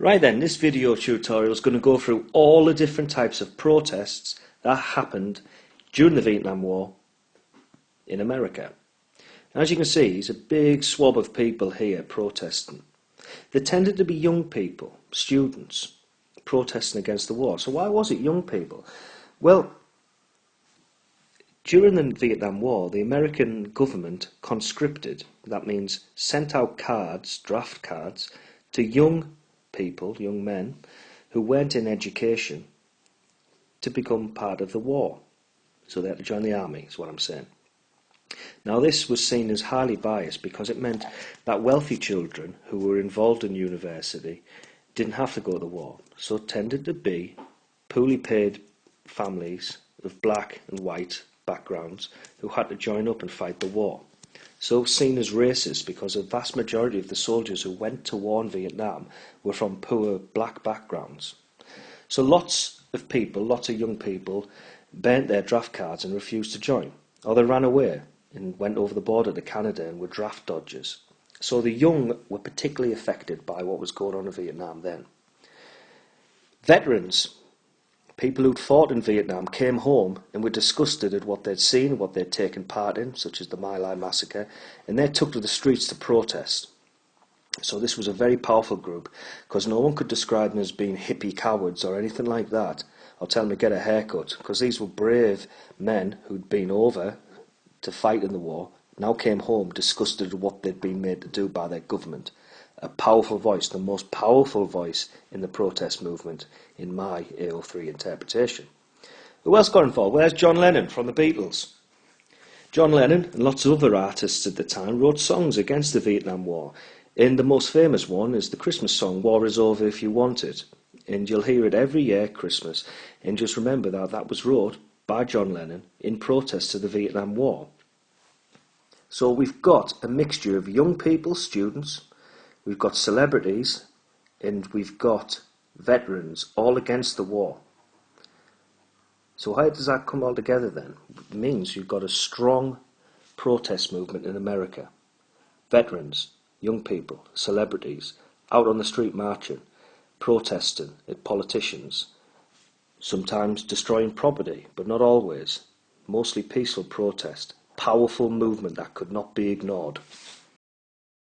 Right then, this video tutorial is going to go through all the different types of protests that happened during the Vietnam War in America. And as you can see, there's a big swab of people here protesting. They tended to be young people, students, protesting against the war. So why was it young people? Well, during the Vietnam War, the American government conscripted, that means sent out cards, draft cards, to young people, young men, who weren't in education to become part of the war. So they had to join the army, is what I'm saying. Now this was seen as highly biased because it meant that wealthy children who were involved in university didn't have to go to the war. So it tended to be poorly paid families of black and white backgrounds who had to join up and fight the war. So seen as racist because a vast majority of the soldiers who went to war in Vietnam were from poor black backgrounds. So lots of people, lots of young people, burnt their draft cards and refused to join. Or they ran away and went over the border to Canada and were draft dodgers. So the young were particularly affected by what was going on in Vietnam then. Veterans, people who'd fought in Vietnam, came home and were disgusted at what they'd seen, what they'd taken part in, such as the My Lai massacre, and they took to the streets to protest. So this was a very powerful group, because no one could describe them as being hippie cowards or anything like that, or tell them to get a haircut, because these were brave men who'd been over to fight in the war, now came home disgusted at what they'd been made to do by their government. A powerful voice, the most powerful voice in the protest movement, in my AO3 interpretation. Who else got involved? Where's John Lennon from the Beatles? John Lennon and lots of other artists at the time wrote songs against the Vietnam War, and the most famous one is the Christmas song, War Is Over If You Want It, and you'll hear it every year at Christmas, and just remember that that was wrote by John Lennon in protest to the Vietnam War. So we've got a mixture of young people, students, we've got celebrities, and we've got veterans, all against the war. So how does that come all together then? It means you've got a strong protest movement in America. Veterans, young people, celebrities, out on the street marching, protesting at politicians, sometimes destroying property, but not always. Mostly peaceful protest. Powerful movement that could not be ignored.